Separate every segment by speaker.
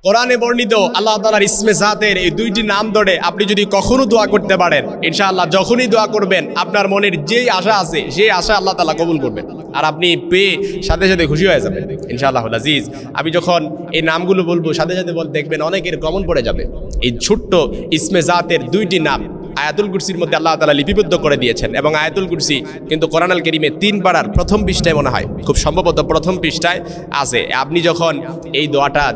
Speaker 1: কোরআনে বর্ণিত আল্লাহ তাআলার ইসমে জাতের এই দুইটি নাম ধরে আপনি যদি কখনো দোয়া করতে পারেন, ইনশাআল্লাহ যখনই দোয়া করবেন আপনার মনের যেই আশা আছে সেই আশা আল্লাহ তাআলা কবুল করবেন, আর আপনি পেয়ে সাথে সাথে খুশি হয়ে যাবেন ইনশাআল্লাহুল আজিজ। আমি যখন এই নামগুলো বলবো সাথে সাথে দেখবেন অনেকের কমন পড়ে যাবে। এই ছোট্ট ইসমে জাতের দুইটি নাম আয়াতুল কুরসির মধ্যে আল্লাহ তাআলা লিপিবদ্ধ করে দিয়েছেন, এবং আয়াতুল কুরসি কিন্তু কোরআন আল কারীমে 3 পারার প্রথম পৃষ্ঠায় মনে হয়, খুব সম্ভবত প্রথম পৃষ্ঠায় আছে। আপনি যখন এই দোয়াটা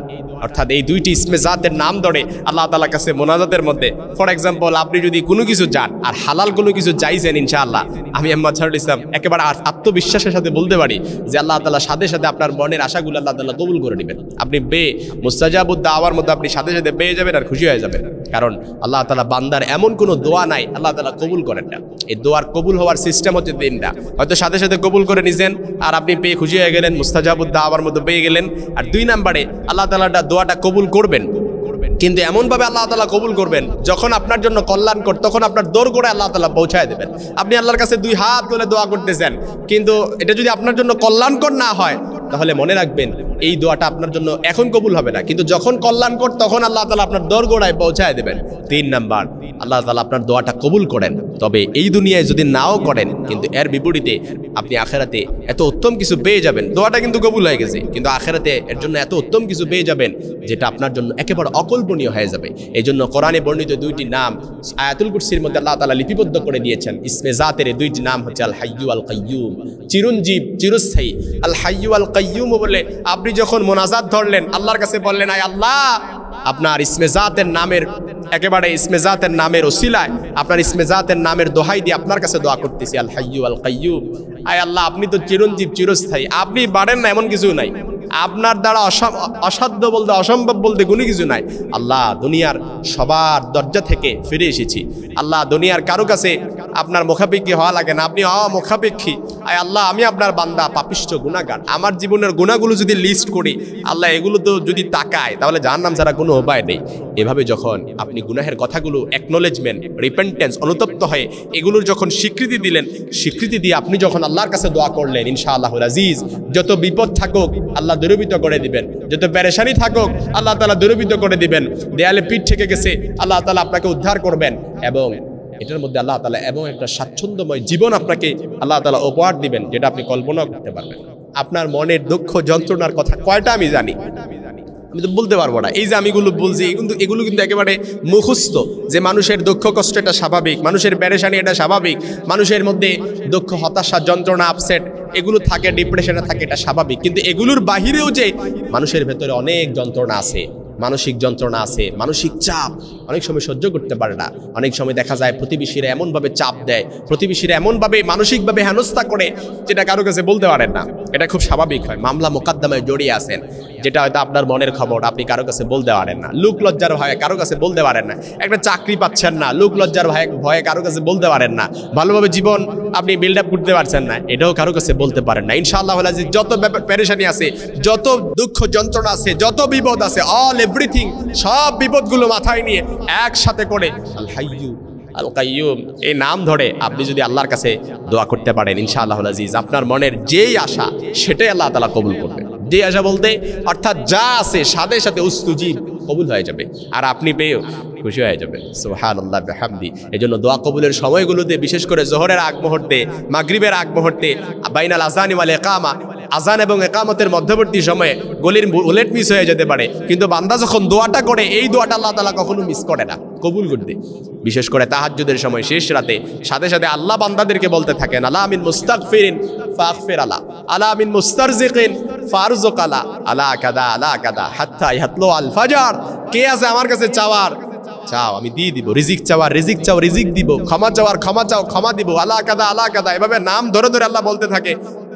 Speaker 1: অর্থাৎ এই দুইটি ইসমে জাতের নাম ধরে আল্লাহ তাআলার কাছে মোনাজাতের মধ্যে, ফর এক্সাম্পল আপনি যদি কোনো কিছু জান আর হালাল কোনো কিছু চাইছেন, ইনশাআল্লাহ আমি মোহাম্মদ শহীদুল ইসলাম একেবারে আত্মবিশ্বাসের সাথে বলতে পারি যে আল্লাহ তাআলা সাথে সাথে আপনার মনের আশাগুলো আল্লাহ তাআলা কবুল করে নেবেন। আপনি মুস্তাজাবুদ দাওয়ার মধ্যে আপনি সাথে সাথে পেয়ে যাবেন আর খুশি হয়ে যাবেন, কারণ আল্লাহ তাআলা বান্দার এমন কোনো দোয়া নাই আল্লাহ তাআলা কবুল করেন না। এই দোয়ার কবুল হওয়ার সিস্টেম হচ্ছে 3টা, হয়তো সাথে সাথে কবুল করে নিছেন আর আপনি পেয়ে খুশি হয়ে গেলেন, মুস্তাজাবুদ দাওয়ার মধ্যে পেয়ে গেলেন। আর 2 নম্বরে আল্লাহ তাআলা দোয়াটা কবুল করবেন, কিন্তু এমনভাবে আল্লাহ তাআলা কবুল করবেন যখন আপনার জন্য কল্যাণকর, তখন আপনার দোরগোড়ায় আল্লাহ তাআলা পৌঁছায় দেবেন। আপনি আল্লাহর কাছে 2 হাত তুলে দোয়া করতেছেন, কিন্তু এটা যদি আপনার জন্য কল্যাণকর না হয় তাহলে মনে রাখবেন এই দোয়াটা আপনার জন্য এখন কবুল হবে না, কিন্তু যখন কল্যাণকর তখন আল্লাহ তাআলা আপনার দোরগোড়ায় পৌঁছায় দেবেন। 3 নাম্বার, আল্লাহ তাআলা আপনার দোয়াটা কবুল করেন, তবে এই দুনিয়ায় যদি নাও করেন কিন্তু এর বিপরীতে আপনি আখিরাতে এত উত্তম কিছু পেয়ে যাবেন। দোয়াটা কিন্তু কবুল হয়ে গেছে, কিন্তু আখিরাতে এর জন্য এত উত্তম কিছু পেয়ে যাবেন যেটা আপনার জন্য একেবারে অকল্পনীয় হয়ে যাবে। এই জন্য কোরআনে বর্ণিত 2টি নাম আয়াতুল কুরসির মধ্যে আল্লাহ তাআলা লিপিবদ্ধ করে দিয়েছেন। ইসমে জাতের 2টি নাম হচ্ছে আল হাইয়্যু আল কাইয়্যুম, চিরঞ্জীব চিরস্থায়ী। আল হাইয়্যু আল কাইয়্যুম বলে আপনি যখন মোনাজাত ধরলেন আল্লাহর কাছে বললেন, আয় আল্লাহ আপনার ইসমে জাতের নামের একেবারে ইসমে জাতের নামের ওসিলায় আপনার ইসমে জাতের নামের দোহাই দিয়ে আপনার কাছে দোয়া করতেছি, আল হাইয়্যু আল কাইয়্যুম। আয় আল্লাহ আপনি তো চিরঞ্জীব চিরস্থায়ী, আপনি বাড়েন না এমন কিছু নাই, আপনার দ্বারা অসাধ্য বলতে অসম্ভব বলতে কোনো কিছু নাই। আল্লাহ দুনিয়ার সবার দরজা থেকে ফিরে এসেছি, আল্লাহ দুনিয়ার কারো কাছে আপনার মুখাপেক্ষী হওয়া লাগে না, আপনি মুখাপেক্ষী। আয় আল্লাহ আমি আপনার বান্দা পাপিষ্ঠ গুনাহগার, আমার জীবনের গুনাহগুলো যদি লিস্ট করি আল্লাহ এগুলো তো যদি তাকায় তাহলে জাহান্নাম ছাড়া কোনো উপায় নেই। এভাবে যখন আপনি গুনাহের কথাগুলো অ্যাকনোলেজমেন্ট, রিপেন্টেন্স, অনুতপ্ত হয়ে এগুলোর যখন স্বীকৃতি দিলেন, স্বীকৃতি দিয়ে আপনি যখন আল্লাহর কাছে দোয়া করলেন, ইনশাআল্লাহুল আজিজ যত বিপদ থাকুক আল্লাহ দূরীভূত করে দিবেন, যত পেরেশানি থাকুক আল্লাহ তাআলা দূরীভূত করে দিবেন, দেয়ালে পিঠ থেকে গেছে আল্লাহ তাআলা আপনাকে উদ্ধার করবেন, এবং এটার মধ্যে আল্লাহ তাআলা এবং একটা স্বাচ্ছন্দ্যময় জীবন আপনাকে আল্লাহ তাআলা উপহার দিবেন যেটা আপনি কল্পনাও করতে পারবেন। আপনার মনের দুঃখ যন্ত্রণার কথা কয়টা আমি জানি, আমি তো বলতে পারবো না। এই যে আমিগুলো বলছি এগুলো কিন্তু একেবারে মুখস্থ, যে মানুষের দুঃখ কষ্ট এটা স্বাভাবিক, মানুষের পেরেশানি এটা স্বাভাবিক, মানুষের মধ্যে দুঃখ হতাশা যন্ত্রণা আপসেট এগুলো থাকে, ডিপ্রেশনে থাকে, এটা স্বাভাবিক। কিন্তু এগুলোর বাহিরেও যে মানুষের ভেতরে অনেক যন্ত্রণা আছে, মানসিক যন্ত্রণা আছে, মানসিক চাপ অনেক সময় সহ্য করতে পারে না। অনেক সময় দেখা যায় প্রতিবেশীরা এমনভাবে চাপ দেয়, প্রতিবেশীরা এমনভাবে মানসিকভাবে হেনস্থা করে যেটা কারো কাছে বলতে পারেন না। এটা খুব স্বাভাবিক হয়, মামলা মোকদ্দমায় জড়িয়ে আছেন, যেটা হয়তো আপনার মনের খবর আপনি কারো কাছে বলতে পারেন না, লোক লজ্জার ভয়ে কারো কাছে বলতে পারেন না, একটা চাকরি পাচ্ছেন না, লোক লজ্জার ভয়ে কারো কাছে বলতে পারেন না, ভালোভাবে জীবন আপনি বিল্ড আপ করতে পারছেন না, এটাও কারো কাছে বলতে পারেন না। ইনশাআল্লাহুল আজিজ যত পেরেশানি আছে, যত দুঃখ যন্ত্রণা আছে, যত বিপদ আছে, অল এভরিথিং, সব বিপদগুলো মাথায় নিয়ে একসাথে করে আল হাইয়্যু আল কাইয়্যুম এই নাম ধরে আপনি যদি আল্লাহর কাছে দোয়া করতে পারেন, ইনশাআল্লাহুল আজিজ আপনার মনের যেই আশা সেটাই আল্লাহ তাআলা কবুল করবেন। যে আশা বলতে অর্থাৎ যা আছে সাথে সাথে উস্তুজিব কবুল হয়ে যাবে, আর আপনি পেয়েও খুশি হয়ে যাবেন। সুবহানাল্লাহ বিহামদি। এজন্য দোয়া কবুলের সময়গুলোতে, বিশেষ করে জোহরের আগ মুহূর্তে, মাগরিবের আগ মুহূর্তে, বাইনাল আযানি ওয়াল ইকামা, আজান এবং একামতের মধ্যবর্তী সময়ে গলির বুলেট মিস হয়ে যেতে পারে, কিন্তু বান্দা যখন দোয়াটা করে এই দোয়াটা আল্লাহ তাআলা কখনো মিস করে না, কবুল করতে। বিশেষ করে তাহাজ্জুদের সময় শেষ রাতে সাথে সাথে আল্লাহ বান্দাদেরকে বলতে থাকেন, আলা মিন মুস্তাগফিরিন ফাগফির আলা, আলা মিন মুস্তারজিকিন ফারজুক আলা, আলা কাদা হাত্তা ইয়াতলু আল ফাজর। কে আছে আমার কাছে চাওয়ার, চাও আমি দিয়ে দিব, রিজিক চাওয়ার রিজিক চাও, রিজিক দিব, ক্ষমা চাওয়ার ক্ষমা চাও, ক্ষমা দিব, আলা কাদা। এভাবে নাম ধরে ধরে আল্লাহ বলতে থাকে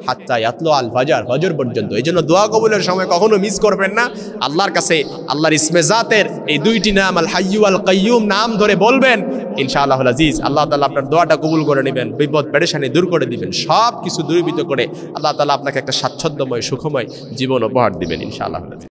Speaker 1: হাত্তা ইয়াতলু আল ফাজর, ফজর পর্যন্ত। এই জন্য দোয়া কবুলের সময় কখনো মিস করবেন না। আল্লাহর কাছে আল্লাহর ইসমে জাতের এই 2টি নাম আল হাইয়্যু আল কাইয়্যুম নাম ধরে বলবেন, ইনশাআল্লাহুল আজিজ আল্লাহ তাআলা আপনার দোয়াটা কবুল করে নেবেন, বিপদ পেরেশানি দূর করে দিবেন, সব কিছু দূরীভূত করে আল্লাহ তাআলা আপনাকে একটা স্বাচ্ছন্দ্যময় সুখময় জীবন উপহার দিবেন ইনশাআল্লাহ।